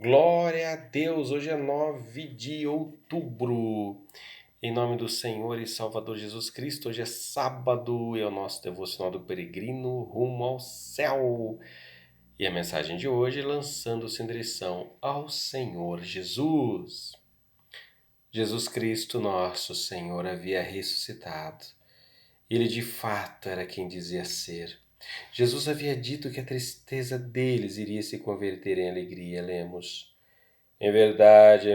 Glória a Deus! Hoje é 9 de outubro. Em nome do Senhor e Salvador Jesus Cristo, hoje é sábado e é o nosso devocional do peregrino rumo ao céu. E a mensagem de hoje, lançando-se em direção ao Senhor Jesus. Jesus Cristo, nosso Senhor, havia ressuscitado. Ele de fato era quem dizia ser. Jesus havia dito que a tristeza deles iria se converter em alegria, lemos. Em verdade,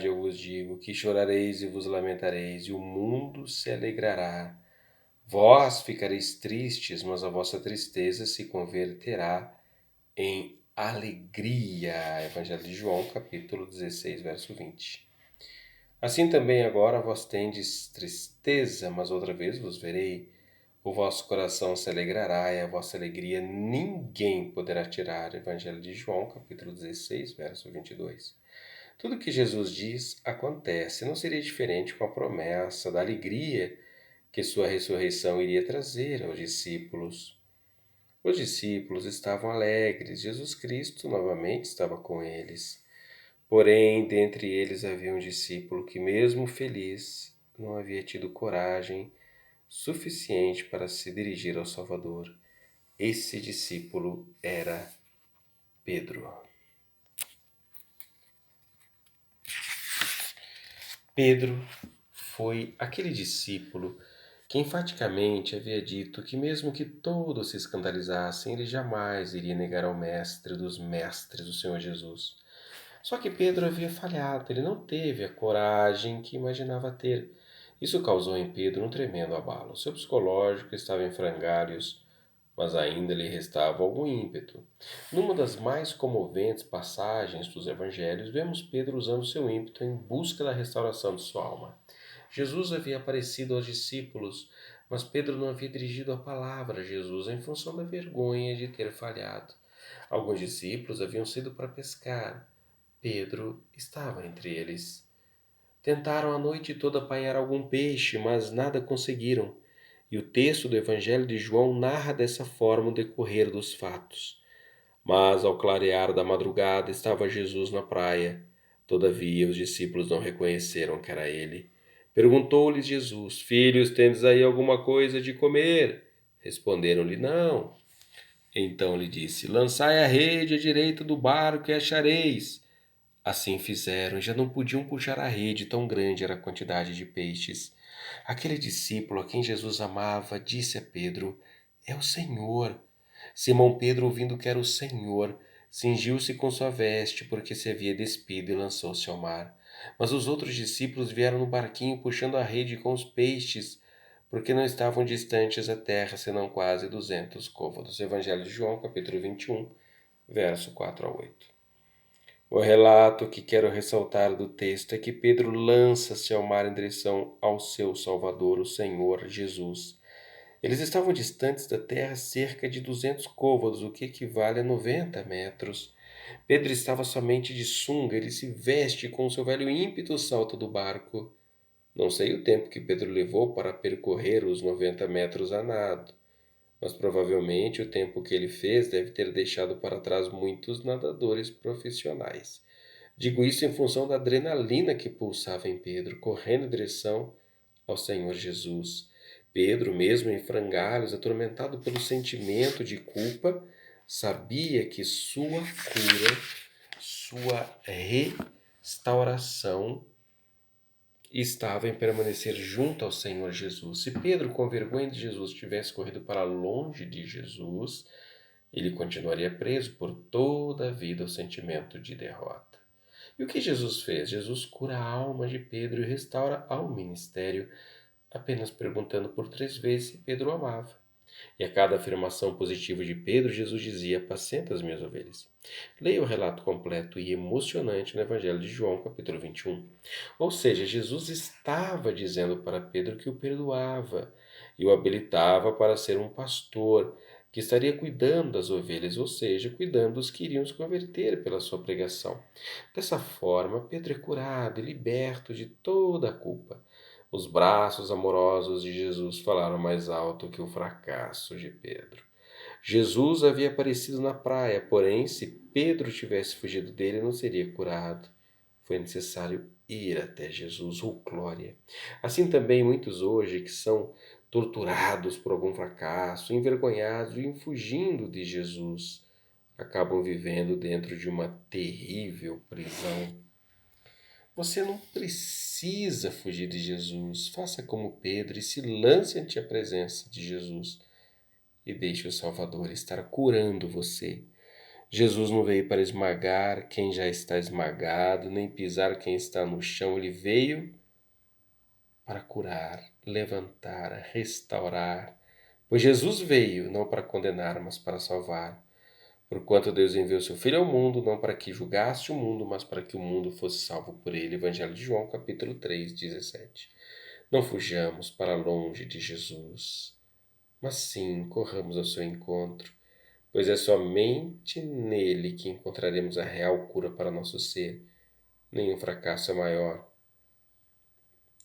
eu vos digo que chorareis e vos lamentareis, e o mundo se alegrará. Vós ficareis tristes, mas a vossa tristeza se converterá em alegria. Evangelho de João, capítulo 16, verso 20. Assim também agora vós tendes tristeza, mas outra vez vos verei. O vosso coração se alegrará e a vossa alegria ninguém poderá tirar. Evangelho de João, capítulo 16, verso 22. Tudo que Jesus diz acontece. Não seria diferente com a promessa da alegria que sua ressurreição iria trazer aos discípulos. Os discípulos estavam alegres. Jesus Cristo novamente estava com eles. Porém, dentre eles havia um discípulo que, mesmo feliz, não havia tido coragem suficiente para se dirigir ao Salvador. Esse discípulo era Pedro. Pedro foi aquele discípulo que enfaticamente havia dito que, mesmo que todos se escandalizassem, ele jamais iria negar ao mestre dos mestres, o Senhor Jesus. Só que Pedro havia falhado, ele não teve a coragem que imaginava ter. Isso causou em Pedro um tremendo abalo. Seu psicológico estava em frangalhos, mas ainda lhe restava algum ímpeto. Numa das mais comoventes passagens dos evangelhos, vemos Pedro usando seu ímpeto em busca da restauração de sua alma. Jesus havia aparecido aos discípulos, mas Pedro não havia dirigido a palavra a Jesus em função da vergonha de ter falhado. Alguns discípulos haviam saído para pescar. Pedro estava entre eles. Tentaram a noite toda apanhar algum peixe, mas nada conseguiram. E o texto do Evangelho de João narra dessa forma o decorrer dos fatos. Mas ao clarear da madrugada estava Jesus na praia. Todavia os discípulos não reconheceram que era ele. Perguntou-lhes Jesus: Filhos, tendes aí alguma coisa de comer? Responderam-lhe: Não. Então lhe disse: Lançai a rede à direita do barco e achareis. Assim fizeram, e já não podiam puxar a rede, tão grande era a quantidade de peixes. Aquele discípulo a quem Jesus amava disse a Pedro: É o Senhor. Simão Pedro, ouvindo que era o Senhor, cingiu-se com sua veste, porque se havia despido, e lançou-se ao mar. Mas os outros discípulos vieram no barquinho puxando a rede com os peixes, porque não estavam distantes da terra, senão quase 200 côvados. Evangelho de João, capítulo 21, verso 4 a 8. O relato que quero ressaltar do texto é que Pedro lança-se ao mar em direção ao seu Salvador, o Senhor Jesus. Eles estavam distantes da terra cerca de 200 côvados, o que equivale a 90 metros. Pedro estava somente de sunga, ele se veste com seu velho ímpeto salta do barco. Não sei o tempo que Pedro levou para percorrer os 90 metros a nado, mas provavelmente o tempo que ele fez deve ter deixado para trás muitos nadadores profissionais. Digo isso em função da adrenalina que pulsava em Pedro, correndo em direção ao Senhor Jesus. Pedro, mesmo em frangalhos, atormentado pelo sentimento de culpa, sabia que sua cura, sua restauração estava em permanecer junto ao Senhor Jesus. Se Pedro, com vergonha de Jesus, tivesse corrido para longe de Jesus, ele continuaria preso por toda a vida ao sentimento de derrota. E o que Jesus fez? Jesus cura a alma de Pedro e restaura ao ministério, apenas perguntando por 3 vezes se Pedro o amava. E a cada afirmação positiva de Pedro, Jesus dizia: Apacenta as minhas ovelhas. Leia o relato completo e emocionante no Evangelho de João, capítulo 21. Ou seja, Jesus estava dizendo para Pedro que o perdoava e o habilitava para ser um pastor, que estaria cuidando das ovelhas, ou seja, cuidando dos que iriam se converter pela sua pregação. Dessa forma, Pedro é curado e liberto de toda a culpa. Os braços amorosos de Jesus falaram mais alto que o fracasso de Pedro. Jesus havia aparecido na praia, porém, se Pedro tivesse fugido dele, não seria curado. Foi necessário ir até Jesus, oh glória! Assim também muitos hoje que são torturados por algum fracasso, envergonhados e fugindo de Jesus, acabam vivendo dentro de uma terrível prisão. Você não precisa fugir de Jesus. Faça como Pedro e se lance ante a presença de Jesus e deixe o Salvador estar curando você. Jesus não veio para esmagar quem já está esmagado, nem pisar quem está no chão. Ele veio para curar, levantar, restaurar. Pois Jesus veio não para condenar, mas para salvar. Porquanto Deus enviou seu Filho ao mundo, não para que julgasse o mundo, mas para que o mundo fosse salvo por ele. Evangelho de João, capítulo 3, 17. Não fujamos para longe de Jesus, mas sim corramos ao seu encontro, pois é somente nele que encontraremos a real cura para nosso ser. Nenhum fracasso é maior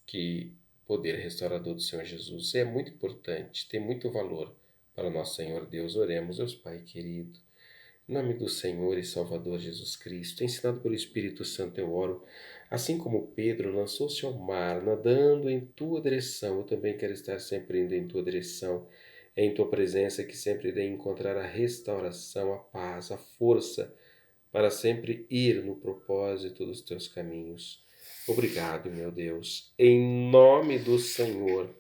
que o poder restaurador do Senhor Jesus. É muito importante, tem muito valor para nosso Senhor Deus. Oremos, Deus Pai querido. Em nome do Senhor e Salvador Jesus Cristo, ensinado pelo Espírito Santo, eu oro. Assim como Pedro lançou-se ao mar, nadando em tua direção, eu também quero estar sempre indo em tua direção. É em tua presença que sempre irei encontrar a restauração, a paz, a força para sempre ir no propósito dos teus caminhos. Obrigado, meu Deus, em nome do Senhor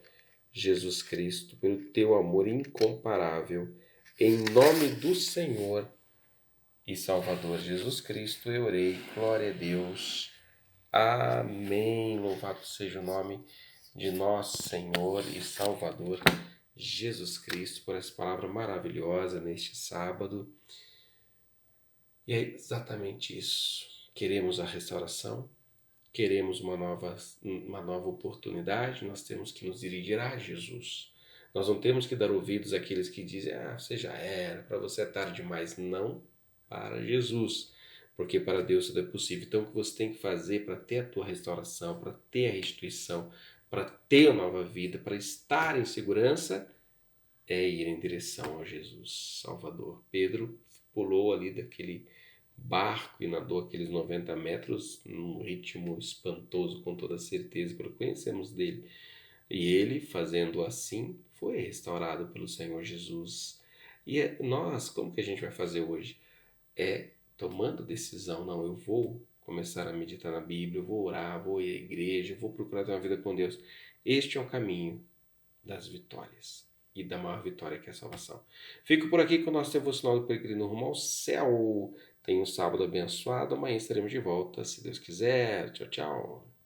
Jesus Cristo, pelo teu amor incomparável. Em nome do Senhor e Salvador Jesus Cristo, eu orei. Glória a Deus. Amém. Louvado seja o nome de nosso Senhor e Salvador Jesus Cristo por essa palavra maravilhosa neste sábado. E é exatamente isso. Queremos a restauração, queremos uma nova oportunidade, nós temos que nos dirigir a Jesus. Nós não temos que dar ouvidos àqueles que dizem, você já era, para você é tarde demais. Não, para Jesus, porque para Deus tudo é possível. Então o que você tem que fazer para ter a tua restauração, para ter a restituição, para ter a nova vida, para estar em segurança, é ir em direção a Jesus Salvador. Pedro pulou ali daquele barco e nadou aqueles 90 metros num ritmo espantoso, com toda certeza, pelo que conhecemos dele. E ele, fazendo assim, foi restaurado pelo Senhor Jesus. E nós, como que a gente vai fazer hoje? É tomando decisão, não, eu vou começar a meditar na Bíblia, eu vou orar, vou ir à igreja, eu vou procurar ter uma vida com Deus. Este é o caminho das vitórias e da maior vitória que é a salvação. Fico por aqui com o nosso devocional do Peregrino Rumo ao Céu. Tenha um sábado abençoado, amanhã estaremos de volta, se Deus quiser. Tchau, tchau.